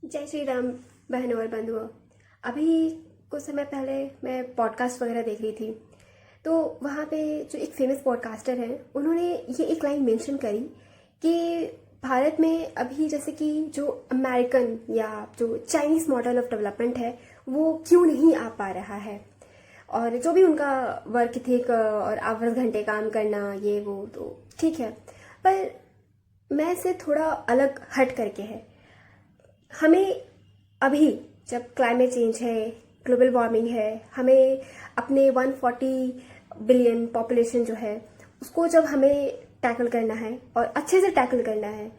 जय श्री राम बहनों और बंधुओं। अभी कुछ समय पहले मैं पॉडकास्ट वगैरह देख रही थी, तो वहाँ पे जो एक फेमस पॉडकास्टर हैं उन्होंने ये एक लाइन मेंशन करी कि भारत में अभी जैसे कि जो अमेरिकन या जो चाइनीज़ मॉडल ऑफ डेवलपमेंट है वो क्यों नहीं आ पा रहा है। और जो भी उनका वर्क एथिक और आवर्स घंटे काम करना ये वो तो ठीक है, पर मैं से थोड़ा अलग हट करके है। हमें अभी जब क्लाइमेट चेंज है, ग्लोबल वार्मिंग है, हमें अपने 140 बिलियन पॉपुलेशन जो है उसको जब हमें टैकल करना है और अच्छे से टैकल करना है,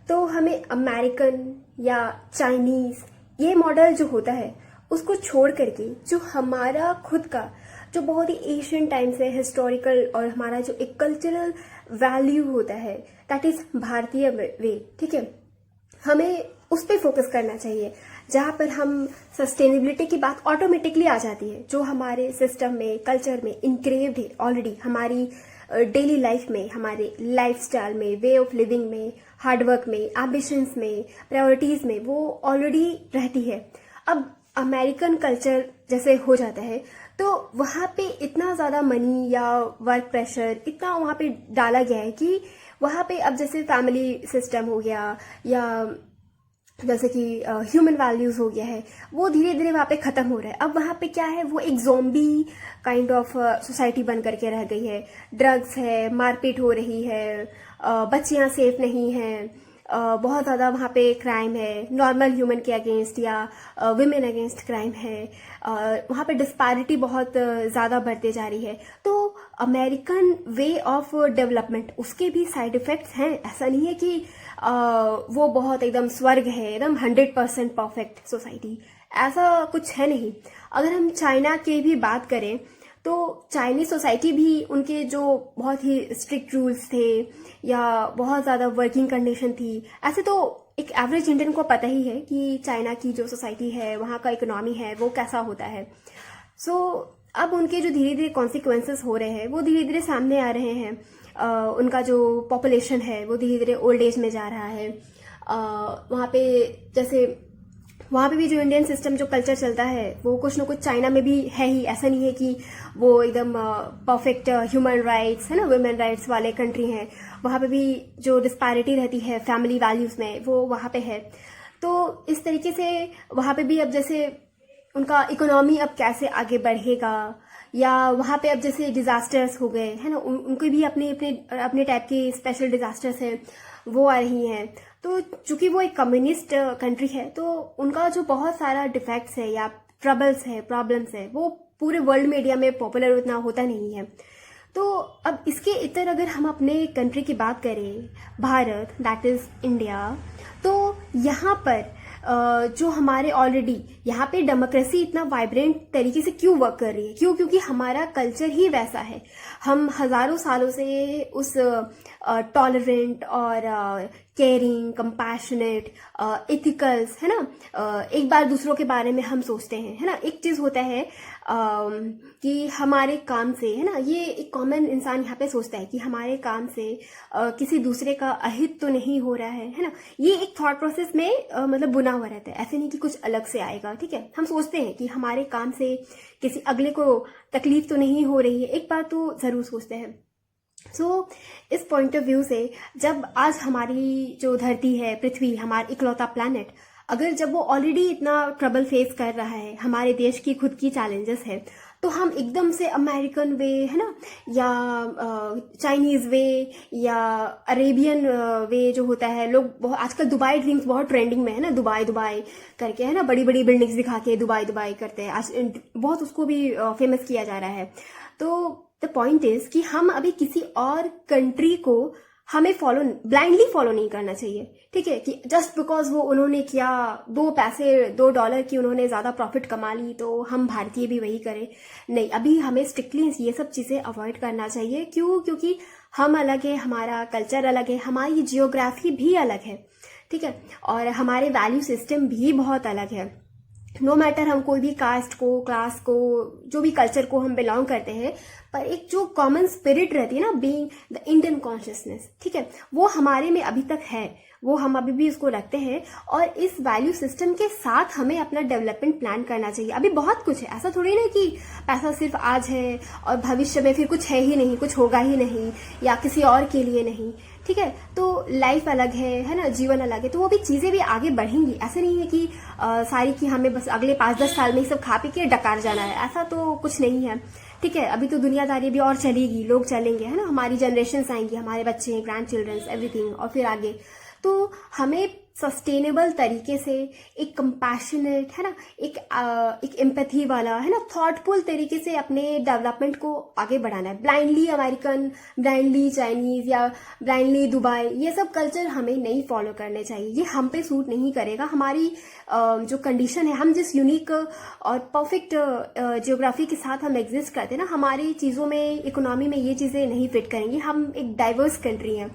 तो हमें अमेरिकन या चाइनीज़ ये मॉडल जो होता है उसको छोड़ करके जो हमारा खुद का जो बहुत ही एशियन टाइम से हिस्टोरिकल और हमारा जो एक कल्चरल वैल्यू होता है दैट इज़ भारतीय वे, ठीक है, हमें उस पर फोकस करना चाहिए जहाँ पर हम सस्टेनेबिलिटी की बात ऑटोमेटिकली आ जाती है, जो हमारे सिस्टम में कल्चर में इनक्रेव्ड है ऑलरेडी, हमारी डेली लाइफ में, हमारे लाइफस्टाइल में, वे ऑफ लिविंग में, हार्डवर्क में, एम्बिशंस में, प्रायोरिटीज में वो ऑलरेडी रहती है। अब अमेरिकन कल्चर जैसे हो जाता है तो वहाँ पे इतना ज़्यादा मनी या वर्क प्रेशर इतना वहाँ पे डाला गया है कि वहाँ पे अब जैसे फैमिली सिस्टम हो गया या जैसे कि ह्यूमन वैल्यूज हो गया है, वो धीरे धीरे वहाँ पे ख़त्म हो रहा है। अब वहाँ पे क्या है, वो एक ज़ॉम्बी काइंड ऑफ सोसाइटी बन करके रह गई है। ड्रग्स है, मारपीट हो रही है, बच्चियाँ सेफ नहीं हैं, बहुत ज़्यादा वहाँ पे क्राइम है, नॉर्मल ह्यूमन के अगेंस्ट या विमेन अगेंस्ट क्राइम है, वहाँ पे डिस्पैरिटी बहुत ज़्यादा बढ़ते जा रही है। तो अमेरिकन वे ऑफ डेवलपमेंट उसके भी साइड इफ़ेक्ट्स हैं। ऐसा नहीं है कि वो बहुत एकदम स्वर्ग है, एकदम 100% परफेक्ट सोसाइटी, ऐसा कुछ है नहीं। अगर हम चाइना की भी बात करें तो चाइनीज सोसाइटी भी उनके जो बहुत ही स्ट्रिक्ट रूल्स थे या बहुत ज़्यादा वर्किंग कंडीशन थी, ऐसे तो एक एवरेज इंडियन को पता ही है कि चाइना की जो सोसाइटी है, वहाँ का इकोनॉमी है, वो कैसा होता है। सो अब उनके जो धीरे धीरे कॉन्सिक्वेंसेस हो रहे हैं वो धीरे धीरे सामने आ रहे हैं। उनका जो पॉपुलेशन है वो धीरे धीरे ओल्ड एज में जा रहा है। वहाँ पे जैसे वहाँ पे भी जो इंडियन सिस्टम जो कल्चर चलता है वो कुछ ना कुछ चाइना में भी है ही। ऐसा नहीं है कि वो एकदम परफेक्ट ह्यूमन राइट्स है ना, वुमेन राइट्स वाले कंट्री हैं। वहाँ पे भी जो डिस्पैरिटी रहती है फैमिली वैल्यूज में वो वहाँ पे है। तो इस तरीके से वहाँ पे भी अब जैसे उनका इकोनॉमी अब कैसे आगे बढ़ेगा, या वहाँ पे अब जैसे डिजास्टर्स हो गए है ना, उनके भी अपने अपने अपने टाइप के स्पेशल डिजास्टर्स हैं वो आ रही हैं। तो चूंकि वो एक कम्युनिस्ट कंट्री है तो उनका जो बहुत सारा डिफेक्ट्स है या ट्रबल्स है, प्रॉब्लम्स है, वो पूरे वर्ल्ड मीडिया में पॉपुलर उतना होता नहीं है। तो अब इसके इतर अगर हम अपने कंट्री की बात करें, भारत दैट इज इंडिया, तो यहाँ पर जो हमारे ऑलरेडी यहाँ पे डेमोक्रेसी इतना वाइब्रेंट तरीके से क्यों वर्क कर रही है, क्योंकि हमारा कल्चर ही वैसा है। हम हजारों सालों से उस टॉलरेंट और केयरिंग, कंपैशनेट, एथिकल्स है ना, एक बार दूसरों के बारे में हम सोचते हैं है ना। एक चीज होता है कि हमारे काम से है ना, ये एक कॉमन इंसान यहाँ पे सोचता है कि हमारे काम से किसी दूसरे का अहित तो नहीं हो रहा है ना। ये एक थॉट प्रोसेस में मतलब बुना हुआ रहता है, ऐसे नहीं कि कुछ अलग से आएगा, ठीक है। हम सोचते हैं कि हमारे काम से किसी अगले को तकलीफ तो नहीं हो रही है, एक बार तो जरूर सोचते हैं। सो इस पॉइंट ऑफ व्यू से जब आज हमारी जो धरती है, पृथ्वी, हमारा इकलौता प्लैनेट, अगर जब वो ऑलरेडी इतना ट्रबल फेस कर रहा है, हमारे देश की खुद की चैलेंजेस है, तो हम एकदम से अमेरिकन वे है ना या चाइनीज वे या अरेबियन वे जो होता है, लोग बहुत आजकल दुबई ड्रीम्स बहुत ट्रेंडिंग में है ना, दुबई दुबई करके है ना, बड़ी बड़ी बिल्डिंग्स दिखा के दुबई दुबई करते हैं आज, बहुत उसको भी फेमस किया जा रहा है। तो द पॉइंट इज कि हम अभी किसी और कंट्री को हमें ब्लाइंडली फॉलो नहीं करना चाहिए, ठीक है, कि जस्ट बिकॉज वो उन्होंने किया, $2 की उन्होंने ज्यादा प्रॉफिट कमा ली तो हम भारतीय भी वही करें। नहीं, अभी हमें स्ट्रिक्टली ये सब चीजें अवॉइड करना चाहिए। क्योंकि हम अलग है, हमारा कल्चर अलग है, हमारी जियोग्राफी भी अलग है, ठीक है, और हमारे वैल्यू सिस्टम भी बहुत अलग है। नो मैटर हम कोई भी कास्ट को, क्लास को, जो भी कल्चर को हम बिलोंग करते हैं, पर एक जो कॉमन स्पिरिट रहती है ना, बीइंग द इंडियन कॉन्शियसनेस, ठीक है, वो हमारे में अभी तक है। वो हम अभी भी उसको रखते हैं, और इस वैल्यू सिस्टम के साथ हमें अपना डेवलपमेंट प्लान करना चाहिए। अभी बहुत कुछ है, ऐसा थोड़ी ना कि पैसा सिर्फ आज है और भविष्य में फिर कुछ है ही नहीं, कुछ होगा ही नहीं, या किसी और के लिए नहीं, ठीक है। तो लाइफ अलग है ना, जीवन अलग है, तो वो भी चीज़ें भी आगे बढ़ेंगी। ऐसे नहीं है कि सारी कि हमें बस अगले 5-10 साल में ही सब खा पी के डकार जाना है, ऐसा तो कुछ नहीं है, ठीक है। अभी तो दुनियादारी भी और चलेगी, लोग चलेंगे, है ना, हमारी जनरेशन्स आएंगी, हमारे बच्चे, ग्रैंड चिल्ड्रंस, एवरीथिंग, और फिर आगे। तो हमें सस्टेनेबल तरीके से, एक कंपैशनेट, है ना, एक एम्पैथी वाला, है ना, थॉटफुल तरीके से अपने डेवलपमेंट को आगे बढ़ाना है। ब्लाइंडली अमेरिकन, ब्लाइंडली चाइनीज या ब्लाइंडली दुबई, ये सब कल्चर हमें नहीं फॉलो करने चाहिए, ये हम पे सूट नहीं करेगा। हमारी जो कंडीशन है, हम जिस यूनिक और परफेक्ट जियोग्राफी के साथ हम एग्जिस्ट करते हैं ना, हमारी चीज़ों में, इकोनॉमी में ये चीज़ें नहीं फिट करेंगी। हम एक डाइवर्स कंट्री हैं।